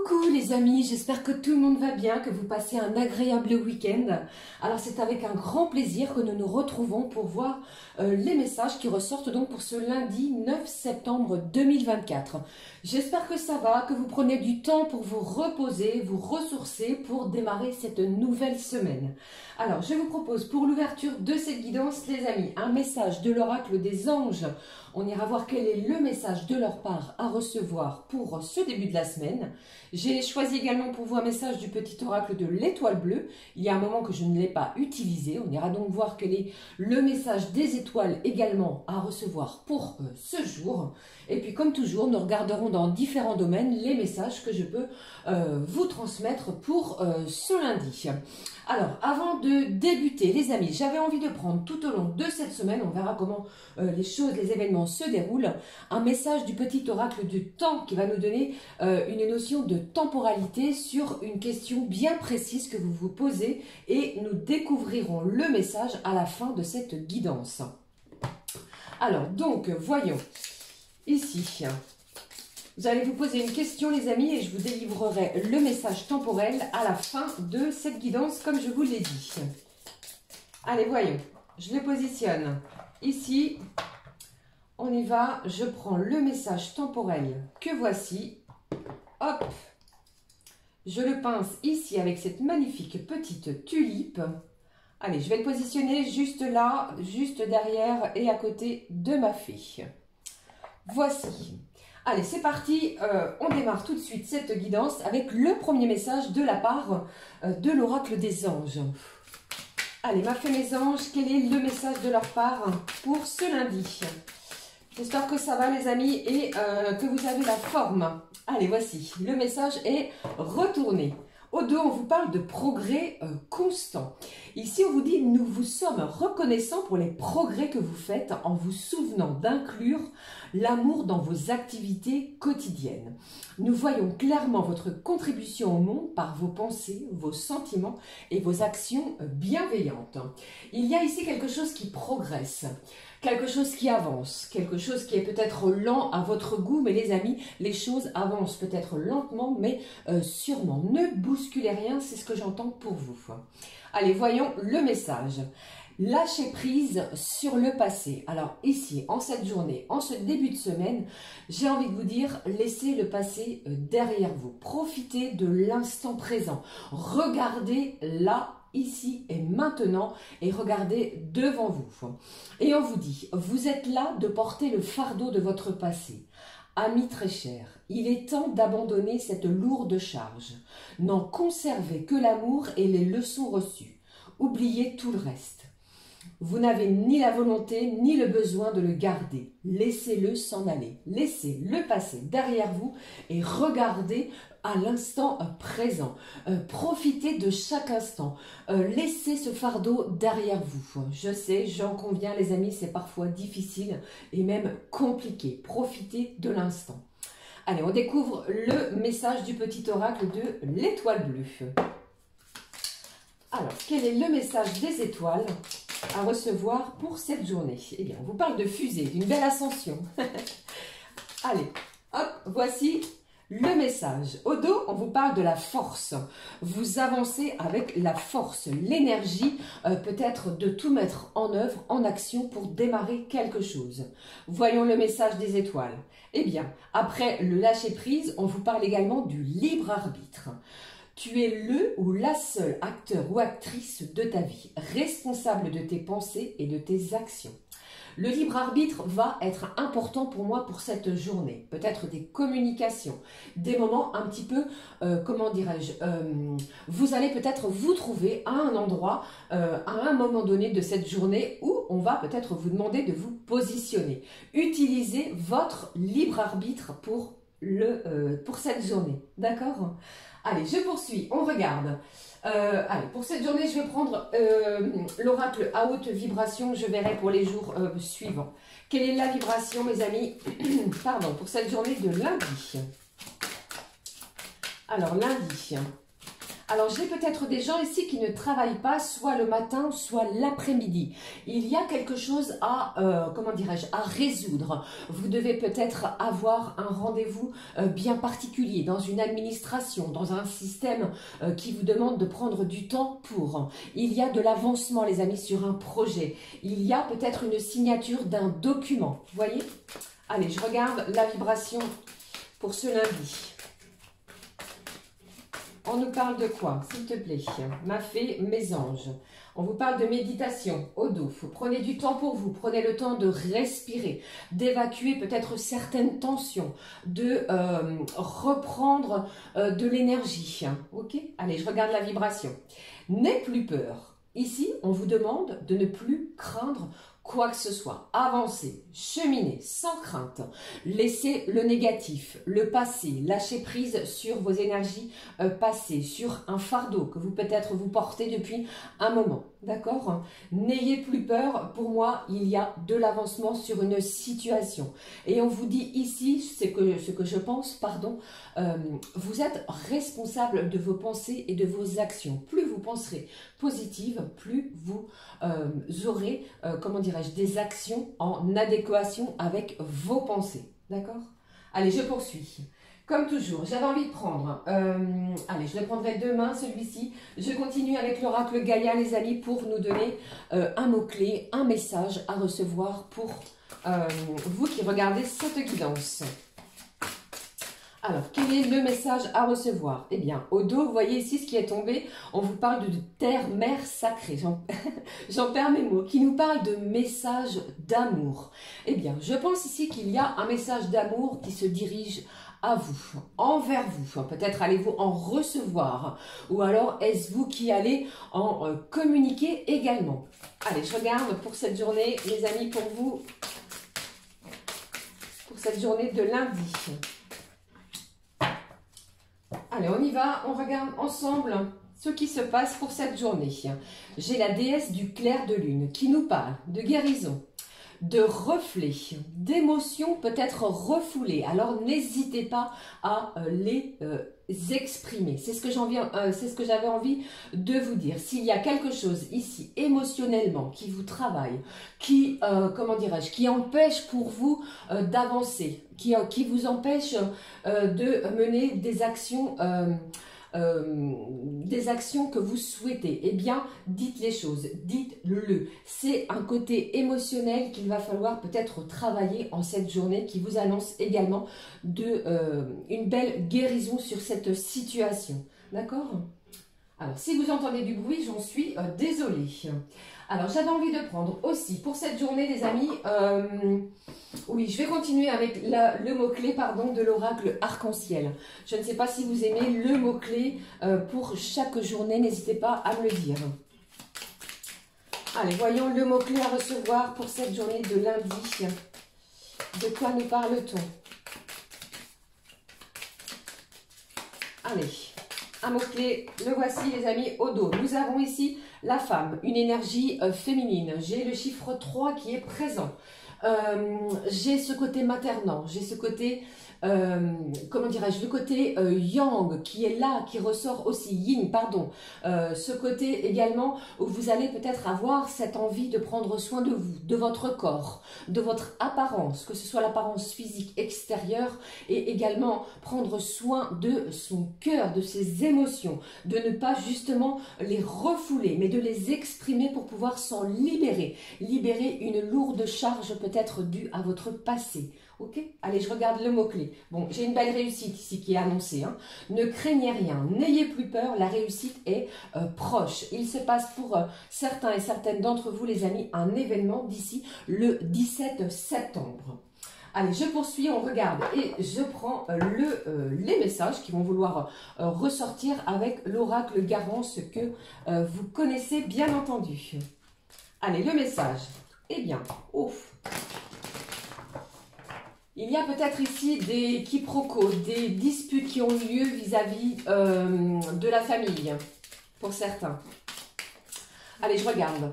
Coucou les amis, j'espère que tout le monde va bien, que vous passez un agréable week-end. Alors c'est avec un grand plaisir que nous nous retrouvons pour voir les messages qui ressortent donc pour ce lundi 9 septembre 2024. J'espère que ça va, que vous prenez du temps pour vous reposer, vous ressourcer pour démarrer cette nouvelle semaine. Alors je vous propose pour l'ouverture de cette guidance les amis, un message de l'oracle des anges. On ira voir quel est le message de leur part à recevoir pour ce début de la semaine. J'ai choisi également pour vous un message du petit oracle de l'étoile bleue. Il y a un moment que je ne l'ai pas utilisé. On ira donc voir quel est le message des étoiles également à recevoir pour ce jour. Et puis comme toujours, nous regarderons dans différents domaines les messages que je peux vous transmettre pour ce lundi. Alors, avant de débuter, les amis, j'avais envie de prendre tout au long de cette semaine, on verra comment les choses, les événements se déroulent, un message du petit oracle du temps qui va nous donner une notion de temporalité sur une question bien précise que vous vous posez et nous découvrirons le message à la fin de cette guidance. Alors, donc, voyons, ici... Vous allez vous poser une question les amis et je vous délivrerai le message temporel à la fin de cette guidance comme je vous l'ai dit. Allez voyons, je le positionne ici, on y va, je prends le message temporel que voici, hop, je le pince ici avec cette magnifique petite tulipe. Allez, je vais le positionner juste là, juste derrière et à côté de ma fée. Voici. Allez, c'est parti, on démarre tout de suite cette guidance avec le premier message de la part de l'oracle des anges. Allez, ma fée, mes anges, quel est le message de leur part pour ce lundi? J'espère que ça va les amis et que vous avez la forme. Allez, voici, le message est retourné. Au dos, on vous parle de progrès constant. Ici, on vous dit, nous vous sommes reconnaissants pour les progrès que vous faites en vous souvenant d'inclure l'amour dans vos activités quotidiennes. Nous voyons clairement votre contribution au monde par vos pensées, vos sentiments et vos actions bienveillantes. Il y a ici quelque chose qui progresse. Quelque chose qui avance, quelque chose qui est peut-être lent à votre goût, mais les amis, les choses avancent peut-être lentement, mais sûrement. Ne bousculez rien, c'est ce que j'entends pour vous. Allez, voyons le message. Lâchez prise sur le passé. Alors ici, en cette journée, en ce début de semaine, j'ai envie de vous dire, laissez le passé derrière vous. Profitez de l'instant présent. Regardez là, ici et maintenant et regardez devant vous. Et on vous dit, vous êtes là de porter le fardeau de votre passé. Amis très chers, il est temps d'abandonner cette lourde charge. N'en conservez que l'amour et les leçons reçues. Oubliez tout le reste. Vous n'avez ni la volonté ni le besoin de le garder. Laissez-le s'en aller. Laissez le passé derrière vous et regardez à l'instant présent. Profitez de chaque instant. Laissez ce fardeau derrière vous. Je sais, j'en conviens les amis, c'est parfois difficile et même compliqué. Profitez de l'instant. Allez, on découvre le message du petit oracle de l'étoile bleue. Alors, quel est le message des étoiles à recevoir pour cette journée? Eh bien, on vous parle de fusée, d'une belle ascension. Allez, hop, voici le message. Au dos, on vous parle de la force. Vous avancez avec la force, l'énergie, peut-être de tout mettre en œuvre, en action pour démarrer quelque chose. Voyons le message des étoiles. Eh bien, après le lâcher-prise, on vous parle également du libre arbitre. Tu es le ou la seule acteur ou actrice de ta vie, responsable de tes pensées et de tes actions. Le libre arbitre va être important pour moi pour cette journée. Peut-être des communications, des moments un petit peu, comment dirais-je, vous allez peut-être vous trouver à un endroit, à un moment donné de cette journée où on va peut-être vous demander de vous positionner. Utilisez votre libre arbitre pour cette journée, d'accord? Allez, je poursuis, on regarde. Allez, pour cette journée, je vais prendre l'oracle à haute vibration. Je verrai pour les jours suivants. Quelle est la vibration, mes amis? Pardon, pour cette journée de lundi. Alors, lundi. Alors, j'ai peut-être des gens ici qui ne travaillent pas, soit le matin, soit l'après-midi. Il y a quelque chose à, comment dirais-je, à résoudre. Vous devez peut-être avoir un rendez-vous bien particulier dans une administration, dans un système qui vous demande de prendre du temps pour. Il y a de l'avancement, les amis, sur un projet. Il y a peut-être une signature d'un document. Vous voyez? Allez, je regarde la vibration pour ce lundi. On nous parle de quoi, s'il te plaît? Ma fée, mes anges. On vous parle de méditation au dos. Prenez du temps pour vous. Prenez le temps de respirer, d'évacuer peut-être certaines tensions, de reprendre de l'énergie. Ok? Allez, je regarde la vibration. N'aie plus peur. Ici, on vous demande de ne plus craindre quoi que ce soit. Avancez, cheminez sans crainte. Laissez le négatif, le passé, lâchez prise sur vos énergies passées, sur un fardeau que vous peut-être vous portez depuis un moment. D'accord? N'ayez plus peur. Pour moi, il y a de l'avancement sur une situation. Et on vous dit ici, ce que je pense, pardon, vous êtes responsable de vos pensées et de vos actions. Plus vous penserez positive, plus vous aurez, comment dirais-je, des actions en adéquation avec vos pensées. D'accord? Allez, je poursuis. Comme toujours, j'avais envie de prendre, allez, je le prendrai demain, celui-ci. Je continue avec l'oracle Gaïa, les amis, pour nous donner un mot-clé, un message à recevoir pour vous qui regardez cette guidance. Alors, quel est le message à recevoir? Eh bien, au dos, vous voyez ici ce qui est tombé. On vous parle de terre, mère sacrée. J'en perds mes mots. Qui nous parle de message d'amour. Eh bien, je pense ici qu'il y a un message d'amour qui se dirige à vous, envers vous. Peut-être allez-vous en recevoir. Ou alors, est-ce vous qui allez en communiquer également? Allez, je regarde pour cette journée, les amis, pour vous. Pour cette journée de lundi. Allez, on y va, on regarde ensemble ce qui se passe pour cette journée. J'ai la déesse du clair de lune qui nous parle de guérison, de reflets, d'émotions peut-être refoulées. Alors, n'hésitez pas à les exprimer. C'est ce que j'avais envie de vous dire. S'il y a quelque chose ici émotionnellement qui vous travaille, qui, comment dirais-je, qui empêche pour vous d'avancer, qui vous empêche de mener des actions que vous souhaitez, eh bien, dites les choses, dites-le. C'est un côté émotionnel qu'il va falloir peut-être travailler en cette journée qui vous annonce également une belle guérison sur cette situation. D'accord? Alors, si vous entendez du bruit, j'en suis désolée. Alors, j'avais envie de prendre aussi pour cette journée, les amis, oui, je vais continuer avec le mot-clé, pardon, de l'oracle arc-en-ciel. Je ne sais pas si vous aimez le mot-clé pour chaque journée, n'hésitez pas à me le dire. Allez, voyons le mot-clé à recevoir pour cette journée de lundi. De quoi nous parle-t-on? Allez, un mot-clé, le voici les amis, au dos. Nous avons ici la femme, une énergie féminine. J'ai le chiffre 3 qui est présent. J'ai ce côté maternant, j'ai ce côté, comment dirais-je, le côté yang qui est là, qui ressort aussi, yin, pardon. Ce côté également où vous allez peut-être avoir cette envie de prendre soin de vous, de votre corps, de votre apparence, que ce soit l'apparence physique extérieure et également prendre soin de son cœur, de ses émotions, de ne pas justement les refouler, mais de les exprimer pour pouvoir s'en libérer, libérer une lourde charge peut-être due à votre passé. Ok? Allez, je regarde le mot-clé. Bon, j'ai une belle réussite ici qui est annoncée. Hein. Ne craignez rien, n'ayez plus peur, la réussite est proche. Il se passe pour certains et certaines d'entre vous, les amis, un événement d'ici le 17 septembre. Allez, je poursuis, on regarde et je prends les messages qui vont vouloir ressortir avec l'oracle Garance que vous connaissez bien entendu. Allez, le message. Eh bien, ouf. Il y a peut-être ici des quiproquos, des disputes qui ont lieu vis-à-vis de la famille, pour certains. Allez, je regarde.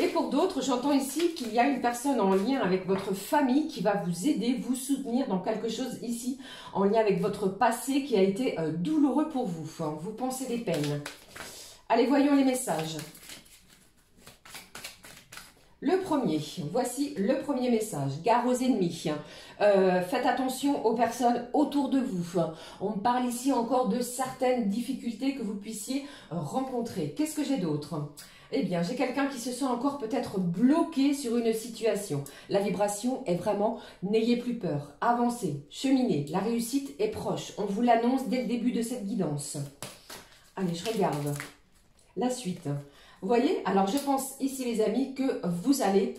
Et pour d'autres, j'entends ici qu'il y a une personne en lien avec votre famille qui va vous aider, vous soutenir dans quelque chose ici, en lien avec votre passé qui a été douloureux pour vous. Vous pensez des peines. Allez, voyons les messages. Le premier, voici le premier message. Gare aux ennemis. Faites attention aux personnes autour de vous. On parle ici encore de certaines difficultés que vous puissiez rencontrer. Qu'est-ce que j'ai d'autre ? Eh bien, j'ai quelqu'un qui se sent encore peut-être bloqué sur une situation. La vibration est vraiment « n'ayez plus peur, avancez, cheminez, la réussite est proche ». On vous l'annonce dès le début de cette guidance. Allez, je regarde la suite. Vous voyez, alors je pense ici les amis que vous allez,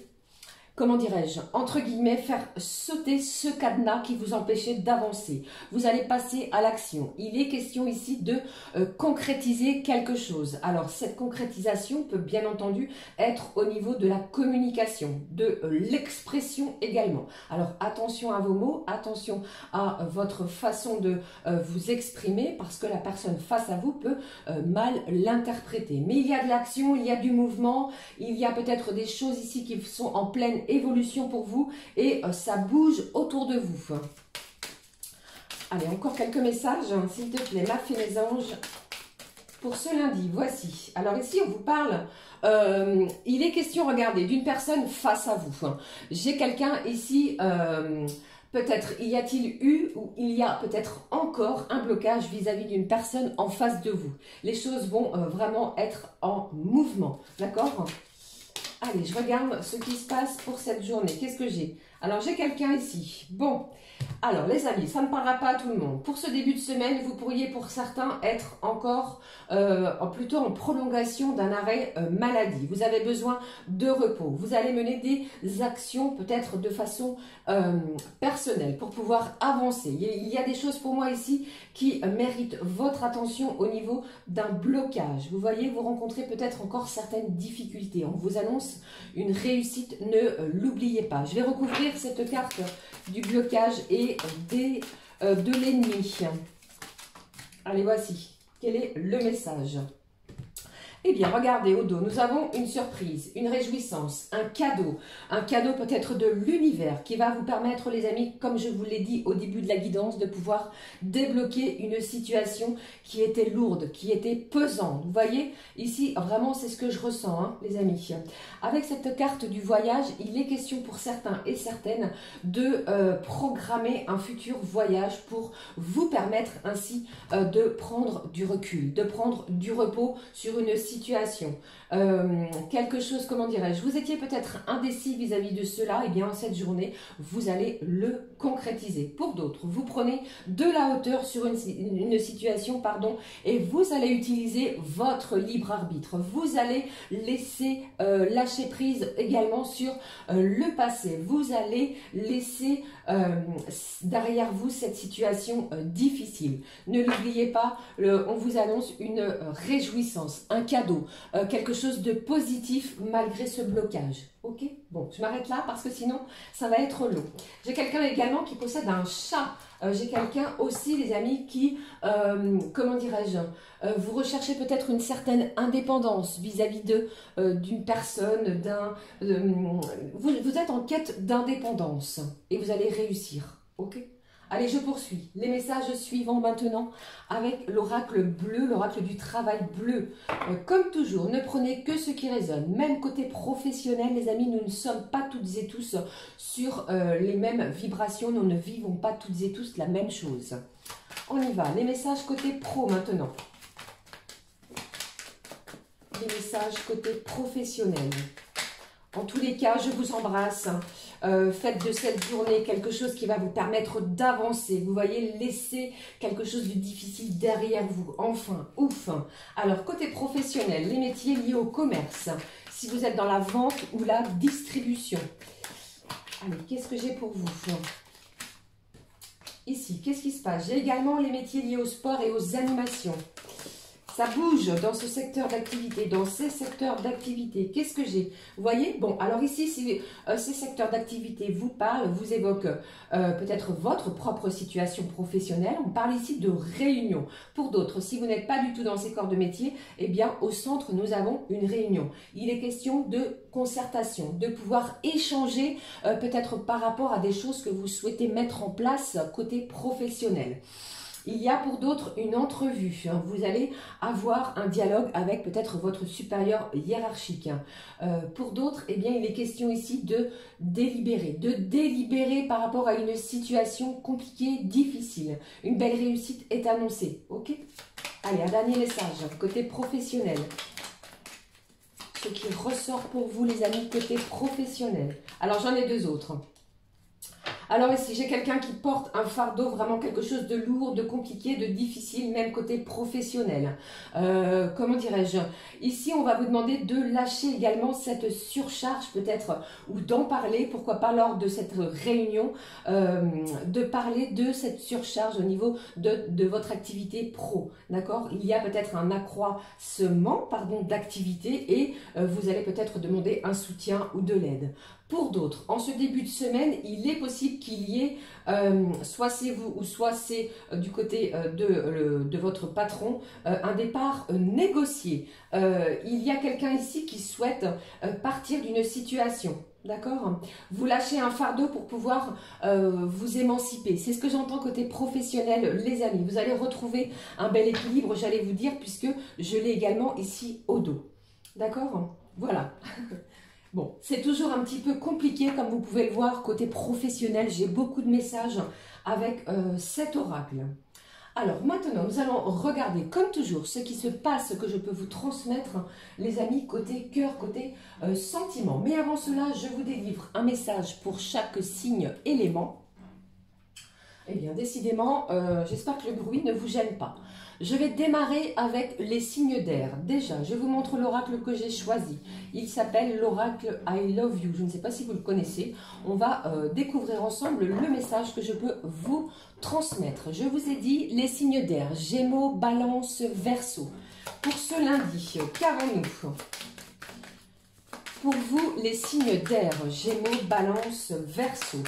comment dirais-je, entre guillemets, faire sauter ce cadenas qui vous empêchait d'avancer. Vous allez passer à l'action. Il est question ici de concrétiser quelque chose. Alors, cette concrétisation peut bien entendu être au niveau de la communication, de l'expression également. Alors, attention à vos mots, attention à votre façon de vous exprimer parce que la personne face à vous peut mal l'interpréter. Mais il y a de l'action, il y a du mouvement, il y a peut-être des choses ici qui sont en pleine évolution pour vous et ça bouge autour de vous. Allez, encore quelques messages, s'il te plaît, ma fée mes anges, pour ce lundi. Voici. Alors ici, on vous parle, il est question, regardez, d'une personne face à vous. J'ai quelqu'un ici, peut-être y a-t-il eu ou il y a peut-être encore un blocage vis-à-vis d'une personne en face de vous. Les choses vont vraiment être en mouvement, d'accord ? Allez, je regarde ce qui se passe pour cette journée. Qu'est-ce que j'ai? Alors, j'ai quelqu'un ici. Bon, alors les amis, ça ne parlera pas à tout le monde. Pour ce début de semaine, vous pourriez pour certains être encore plutôt en prolongation d'un arrêt maladie. Vous avez besoin de repos. Vous allez mener des actions peut-être de façon personnelle pour pouvoir avancer. Il y a des choses pour moi ici qui méritent votre attention au niveau d'un blocage. Vous voyez, vous rencontrez peut-être encore certaines difficultés. On vous annonce une réussite, ne l'oubliez pas. Je vais recouvrir cette carte du blocage et de l'ennemi. Allez, voici. Quel est le message? Eh bien, regardez au dos, nous avons une surprise, une réjouissance, un cadeau peut-être de l'univers qui va vous permettre, les amis, comme je vous l'ai dit au début de la guidance, de pouvoir débloquer une situation qui était lourde, qui était pesante. Vous voyez, ici, vraiment, c'est ce que je ressens, hein, les amis. Avec cette carte du voyage, il est question pour certains et certaines de programmer un futur voyage pour vous permettre ainsi de prendre du recul, de prendre du repos sur une situation, quelque chose, comment dirais-je, vous étiez peut-être indécis vis-à-vis de cela, et bien cette journée, vous allez le concrétiser. Pour d'autres, vous prenez de la hauteur sur une situation, pardon, et vous allez utiliser votre libre arbitre. Vous allez laisser lâcher prise également sur le passé. Vous allez laisser derrière vous cette situation difficile. Ne l'oubliez pas, on vous annonce une réjouissance, un cadeau, quelque chose de positif malgré ce blocage. Ok? Bon, je m'arrête là parce que sinon ça va être long. J'ai quelqu'un également qui possède un chat. J'ai quelqu'un aussi, les amis, qui, comment dirais-je, vous recherchez peut-être une certaine indépendance vis-à-vis d'une personne, vous êtes en quête d'indépendance et vous allez réussir. Ok? Allez, je poursuis. Les messages suivants maintenant avec l'oracle bleu, l'oracle du travail bleu. Comme toujours, ne prenez que ce qui résonne. Même côté professionnel, les amis, nous ne sommes pas toutes et tous sur les mêmes vibrations. Nous ne vivons pas toutes et tous la même chose. On y va. Les messages côté pro maintenant. Les messages côté professionnel. En tous les cas, je vous embrasse. Faites de cette journée quelque chose qui va vous permettre d'avancer. Vous voyez, laissez quelque chose de difficile derrière vous. Enfin, ouf. Alors, côté professionnel, les métiers liés au commerce. Si vous êtes dans la vente ou la distribution. Allez, qu'est-ce que j'ai pour vous? Ici, qu'est-ce qui se passe? J'ai également les métiers liés au sport et aux animations. ça bouge dans ce secteur d'activité, dans ces secteurs d'activité. Qu'est-ce que j'ai? Vous voyez? Bon, alors ici, si ces secteurs d'activité vous parlent, vous évoquent peut-être votre propre situation professionnelle. On parle ici de réunion. Pour d'autres, si vous n'êtes pas du tout dans ces corps de métier, eh bien, au centre, nous avons une réunion. Il est question de concertation, de pouvoir échanger peut-être par rapport à des choses que vous souhaitez mettre en place côté professionnel. Il y a pour d'autres une entrevue. Vous allez avoir un dialogue avec peut-être votre supérieur hiérarchique. Pour d'autres, eh bien, il est question ici de délibérer par rapport à une situation compliquée, difficile. Une belle réussite est annoncée. Ok? Allez, un dernier message, côté professionnel. Ce qui ressort pour vous, les amis, côté professionnel. Alors, j'en ai deux autres. Alors ici, j'ai quelqu'un qui porte un fardeau, vraiment quelque chose de lourd, de compliqué, de difficile, même côté professionnel. Comment dirais-je? Ici, on va vous demander de lâcher également cette surcharge peut-être, ou d'en parler, pourquoi pas lors de cette réunion, de parler de cette surcharge au niveau de votre activité pro. D'accord? Il y a peut-être un accroissement d'activité et vous allez peut-être demander un soutien ou de l'aide. Pour d'autres, en ce début de semaine, il est possible qu'il y ait, soit c'est vous ou soit c'est du côté de votre patron, un départ négocié. Il y a quelqu'un ici qui souhaite partir d'une situation. D'accord? Vous lâchez un fardeau pour pouvoir vous émanciper. C'est ce que j'entends côté professionnel, les amis. Vous allez retrouver un bel équilibre, j'allais vous dire, puisque je l'ai également ici au dos. D'accord? Voilà. Bon, c'est toujours un petit peu compliqué, comme vous pouvez le voir, côté professionnel. J'ai beaucoup de messages avec cet oracle. Alors maintenant, nous allons regarder, comme toujours, ce qui se passe, que je peux vous transmettre, les amis, côté cœur, côté sentiment. Mais avant cela, je vous délivre un message pour chaque signe élément. Eh bien, décidément, j'espère que le bruit ne vous gêne pas. Je vais démarrer avec les signes d'air. Déjà, je vous montre l'oracle que j'ai choisi. Il s'appelle l'oracle I Love You. Je ne sais pas si vous le connaissez. On va découvrir ensemble le message que je peux vous transmettre. Je vous ai dit les signes d'air. Gémeaux, Balance, Verseau. Pour ce lundi, qu'avons-nous? Pour vous, les signes d'air. Gémeaux, Balance, Verseau.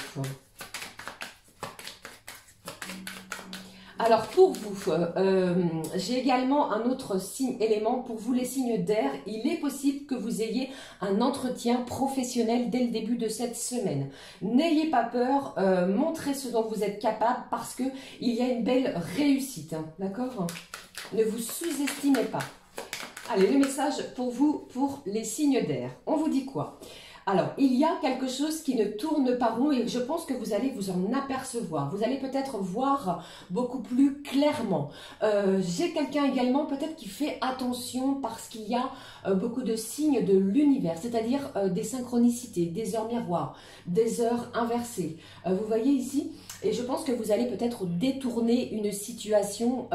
Alors pour vous, j'ai également un autre signe élément. Pour vous les signes d'air, il est possible que vous ayez un entretien professionnel dès le début de cette semaine. N'ayez pas peur, montrez ce dont vous êtes capable parce qu'il y a une belle réussite, hein, d'accord? Ne vous sous-estimez pas. Allez, le message pour vous, pour les signes d'air. On vous dit quoi? Alors, il y a quelque chose qui ne tourne pas rond et je pense que vous allez vous en apercevoir. Vous allez peut-être voir beaucoup plus clairement. J'ai quelqu'un également peut-être qui fait attention parce qu'il y a beaucoup de signes de l'univers, c'est-à-dire des synchronicités, des heures miroirs, des heures inversées. Vous voyez ici? Et je pense que vous allez peut-être détourner une situation...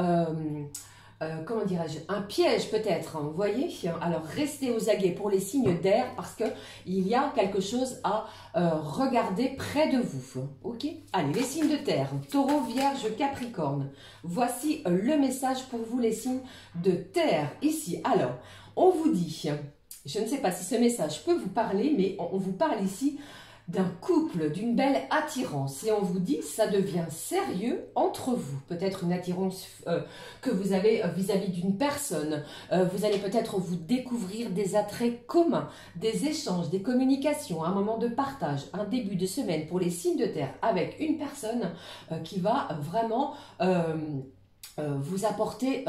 comment dirais-je, un piège peut-être, hein, vous voyez? Alors restez aux aguets pour les signes d'air parce qu'il y a quelque chose à regarder près de vous. Ok? Allez, les signes de terre, Taureau, Vierge, Capricorne. Voici le message pour vous les signes de terre ici. Alors, on vous dit, je ne sais pas si ce message peut vous parler, mais on vous parle ici d'un couple, d'une belle attirance. Et on vous dit, ça devient sérieux entre vous. Peut-être une attirance que vous avez vis-à-vis d'une personne. Vous allez peut-être vous découvrir des attraits communs, des échanges, des communications, un moment de partage, un début de semaine pour les signes de terre avec une personne qui va vraiment... vous apporter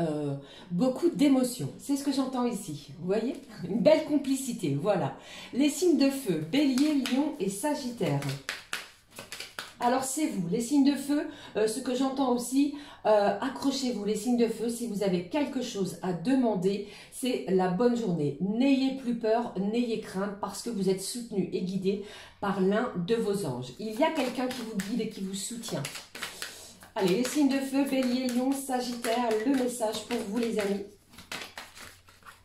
beaucoup d'émotions. C'est ce que j'entends ici. Vous voyez? Une belle complicité. Voilà. Les signes de feu, Bélier, Lion et Sagittaire. Alors c'est vous, les signes de feu, ce que j'entends aussi, accrochez-vous les signes de feu, si vous avez quelque chose à demander, c'est la bonne journée. N'ayez plus peur, n'ayez crainte parce que vous êtes soutenu et guidé par l'un de vos anges. Il y a quelqu'un qui vous guide et qui vous soutient. Allez, les signes de feu, Bélier, Lion, Sagittaire, le message pour vous les amis.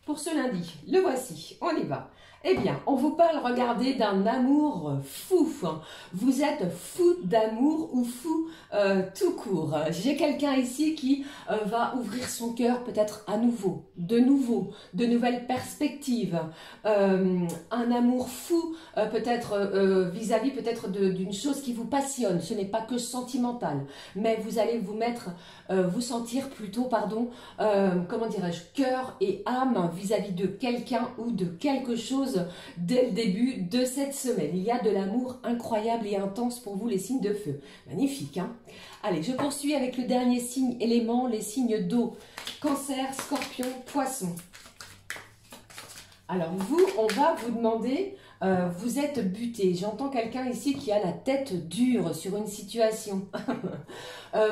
Pour ce lundi, le voici, on y va. Eh bien, on vous parle, regardez, d'un amour fou. Vous êtes fou d'amour ou fou tout court. J'ai quelqu'un ici qui va ouvrir son cœur peut-être à nouveau, de nouvelles perspectives. Un amour fou peut-être vis-à-vis peut-être d'une chose qui vous passionne. Ce n'est pas que sentimental, mais vous allez vous sentir plutôt, pardon, comment dirais-je, cœur et âme vis-à-vis de quelqu'un ou de quelque chose dès le début de cette semaine. Il y a de l'amour incroyable et intense pour vous, les signes de feu. Magnifique, hein? Allez, je poursuis avec le dernier signe élément, les signes d'eau. Cancer, Scorpion, Poisson. Alors vous, on va vous demander, vous êtes buté. J'entends quelqu'un ici qui a la tête dure sur une situation.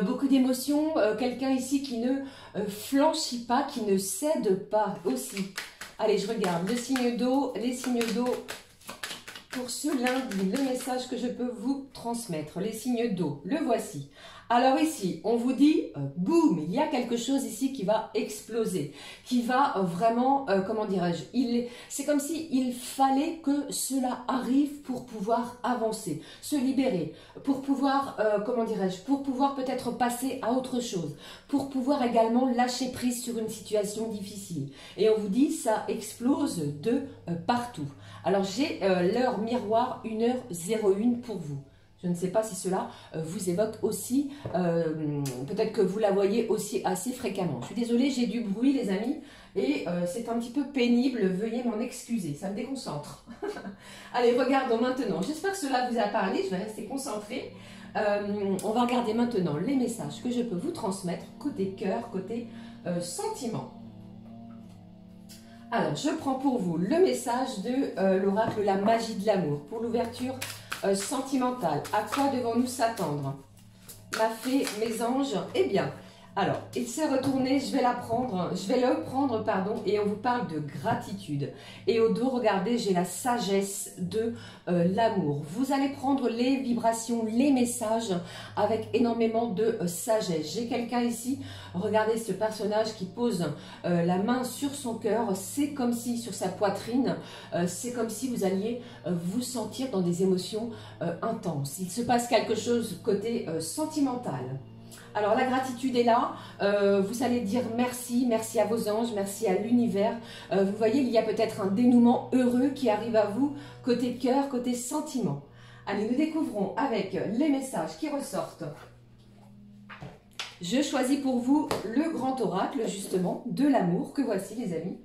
Beaucoup d'émotions, quelqu'un ici qui ne flanchit pas, qui ne cède pas aussi. Allez, je regarde le signe d'eau, les signes d'eau pour ce lundi, le message que je peux vous transmettre, les signes d'eau, le voici. Alors ici, on vous dit, boum, il y a quelque chose ici qui va exploser, qui va vraiment, comment dirais-je, c'est comme si il fallait que cela arrive pour pouvoir avancer, se libérer, pour pouvoir, comment dirais-je, pour pouvoir peut-être passer à autre chose, pour pouvoir également lâcher prise sur une situation difficile. Et on vous dit, ça explose de partout. Alors j'ai l'heure miroir 1h01 pour vous. Je ne sais pas si cela vous évoque aussi, peut-être que vous la voyez aussi assez fréquemment. Je suis désolée, j'ai du bruit les amis, et c'est un petit peu pénible, veuillez m'en excuser, ça me déconcentre. Allez, regardons maintenant, j'espère que cela vous a parlé, je vais rester concentrée. On va regarder maintenant les messages que je peux vous transmettre, côté cœur, côté sentiment. Alors, je prends pour vous le message de l'oracle La Magie de l'amour, pour l'ouverture sentimentale. À quoi devons-nous s'attendre? Ma fée, mes anges, eh bien, alors, il s'est retourné, je vais le prendre, pardon, et on vous parle de gratitude. Et au dos, regardez, j'ai la sagesse de l'amour. Vous allez prendre les vibrations, les messages avec énormément de sagesse. J'ai quelqu'un ici, regardez ce personnage qui pose la main sur son cœur, c'est comme si, sur sa poitrine, c'est comme si vous alliez vous sentir dans des émotions intenses. Il se passe quelque chose côté sentimental. Alors la gratitude est là, vous allez dire merci, merci à vos anges, merci à l'univers. Vous voyez, il y a peut-être un dénouement heureux qui arrive à vous, côté cœur, côté sentiment. Allez, nous découvrons avec les messages qui ressortent. Je choisis pour vous le grand oracle justement de l'amour, que voici les amis.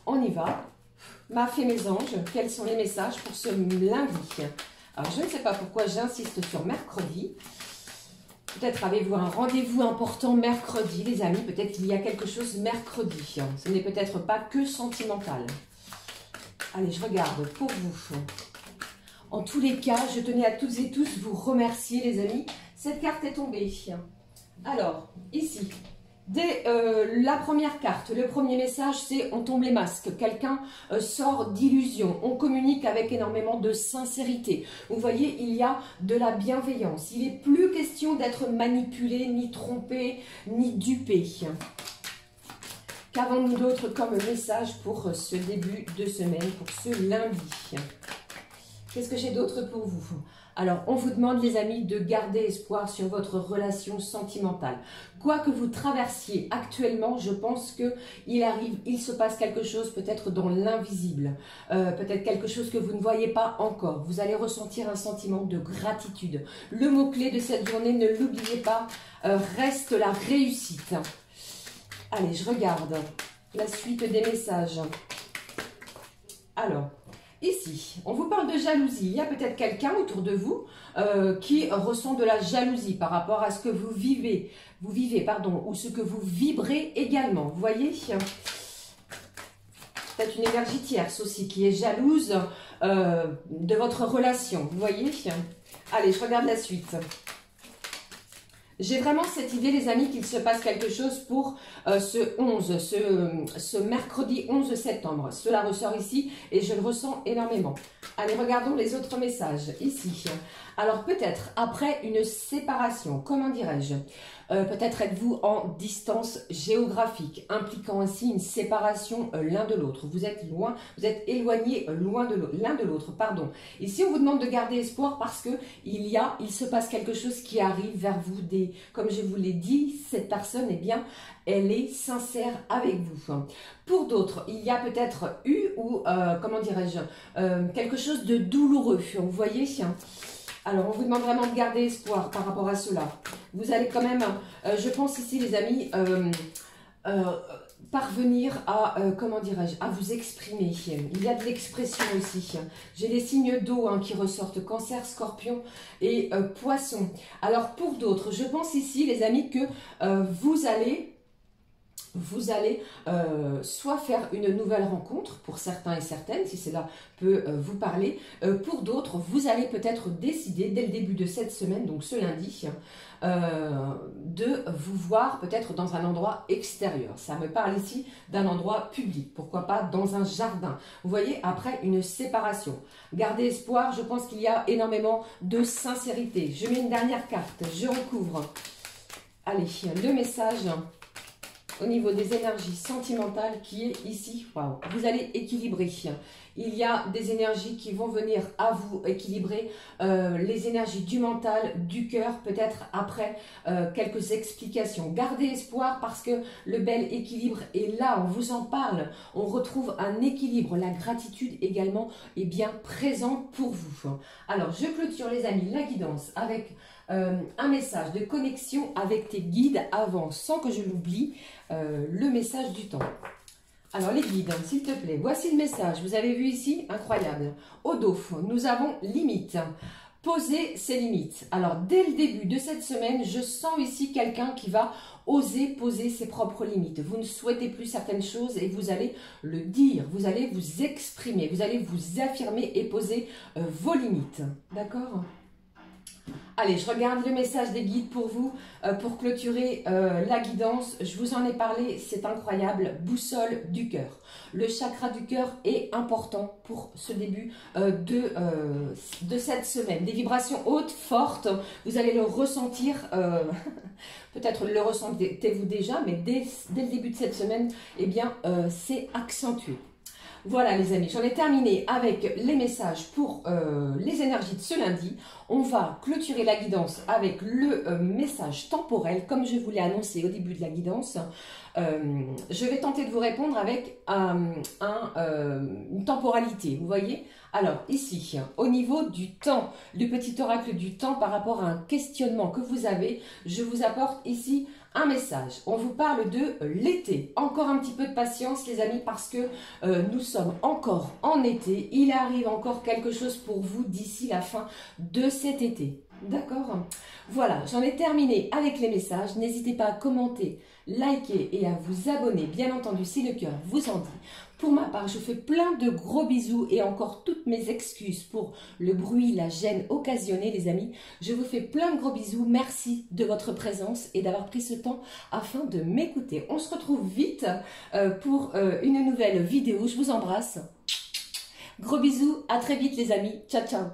On y va. Ma fée, mes anges, quels sont les messages pour ce lundi? Alors je ne sais pas pourquoi j'insiste sur mercredi. Peut-être avez-vous un rendez-vous important mercredi, les amis. Peut-être qu'il y a quelque chose mercredi. Ce n'est peut-être pas que sentimental. Allez, je regarde pour vous. En tous les cas, je tenais à toutes et tous vous remercier, les amis. Cette carte est tombée. Alors, ici, dès la première carte, le premier message, c'est on tombe les masques. Quelqu'un sort d'illusion. On communique avec énormément de sincérité. Vous voyez, il y a de la bienveillance. Il n'est plus question d'être manipulé, ni trompé, ni dupé. Qu'avons-nous d'autre comme message pour ce début de semaine, pour ce lundi? Qu'est-ce que j'ai d'autre pour vous? Alors, on vous demande, les amis, de garder espoir sur votre relation sentimentale. Quoi que vous traversiez actuellement, je pense qu'il se passe quelque chose peut-être dans l'invisible. Peut-être quelque chose que vous ne voyez pas encore. Vous allez ressentir un sentiment de gratitude. Le mot-clé de cette journée, ne l'oubliez pas, reste la réussite. Allez, je regarde la suite des messages. Alors, ici, on vous parle de jalousie. Il y a peut-être quelqu'un autour de vous qui ressent de la jalousie par rapport à ce que vous vivez, ou ce que vous vibrez également. Vous voyez, peut-être une énergie tierce aussi qui est jalouse de votre relation. Vous voyez. Allez, je regarde la suite. J'ai vraiment cette idée, les amis, qu'il se passe quelque chose pour ce mercredi 11 septembre. Cela ressort ici et je le ressens énormément. Allez, regardons les autres messages ici. Alors, peut-être après une séparation, comment dirais-je, peut-être êtes-vous en distance géographique, impliquant ainsi une séparation l'un de l'autre. Vous êtes loin, vous êtes éloignés l'un de l'autre, pardon. Ici, on vous demande de garder espoir parce que il se passe quelque chose qui arrive vers vous. Comme je vous l'ai dit, cette personne, eh bien, elle est sincère avec vous. Pour d'autres, il y a peut-être eu, ou comment dirais-je, quelque chose de douloureux, vous voyez. Alors, on vous demande vraiment de garder espoir par rapport à cela. Vous allez quand même, je pense ici, les amis, parvenir à, comment dirais-je, à vous exprimer. Il y a de l'expression aussi. J'ai les signes d'eau qui ressortent, Cancer, Scorpion et Poisson. Alors, pour d'autres, je pense ici, les amis, que vous allez soit faire une nouvelle rencontre, pour certains et certaines, si cela peut vous parler. Pour d'autres, vous allez peut-être décider, dès le début de cette semaine, donc ce lundi, de vous voir peut-être dans un endroit extérieur. Ça me parle ici d'un endroit public, pourquoi pas dans un jardin. Vous voyez, après une séparation. Gardez espoir, je pense qu'il y a énormément de sincérité. Je mets une dernière carte, je recouvre. Allez, le message au niveau des énergies sentimentales qui est ici. Waouh, vous allez équilibrer. Il y a des énergies qui vont venir à vous équilibrer, les énergies du mental, du cœur, peut-être après quelques explications. Gardez espoir parce que le bel équilibre est là, on vous en parle. On retrouve un équilibre, la gratitude également est bien présente pour vous. Alors, je clôture les amis la guidance avec un message de connexion avec tes guides avant, sans que je l'oublie, le message du temps. Alors les guides, s'il te plaît, voici le message. Vous avez vu ici, incroyable. Au dos, nous avons limite. Poser ses limites. Alors dès le début de cette semaine, je sens ici quelqu'un qui va oser poser ses propres limites. Vous ne souhaitez plus certaines choses et vous allez le dire. Vous allez vous exprimer, vous allez vous affirmer et poser vos limites. D'accord ? Allez, je regarde le message des guides pour vous, pour clôturer la guidance. Je vous en ai parlé, c'est incroyable, boussole du cœur. Le chakra du cœur est important pour ce début de cette semaine. Des vibrations hautes, fortes, vous allez le ressentir, peut-être le ressentez-vous déjà, mais dès le début de cette semaine, eh bien, c'est accentué. Voilà les amis, j'en ai terminé avec les messages pour les énergies de ce lundi. On va clôturer la guidance avec le message temporel, comme je vous l'ai annoncé au début de la guidance. Je vais tenter de vous répondre avec une temporalité, vous voyez. Alors ici, au niveau du temps, le petit oracle du temps par rapport à un questionnement que vous avez, je vous apporte ici un message. On vous parle de l'été. Encore un petit peu de patience les amis parce que nous sommes encore en été. Il arrive encore quelque chose pour vous d'ici la fin de cet été. D'accord? Voilà, j'en ai terminé avec les messages. N'hésitez pas à commenter, liker et à vous abonner, bien entendu, si le cœur vous en dit. Pour ma part, je fais plein de gros bisous et encore toutes mes excuses pour le bruit, la gêne occasionnée, les amis. Je vous fais plein de gros bisous. Merci de votre présence et d'avoir pris ce temps afin de m'écouter. On se retrouve vite pour une nouvelle vidéo. Je vous embrasse. Gros bisous, à très vite les amis. Ciao, ciao.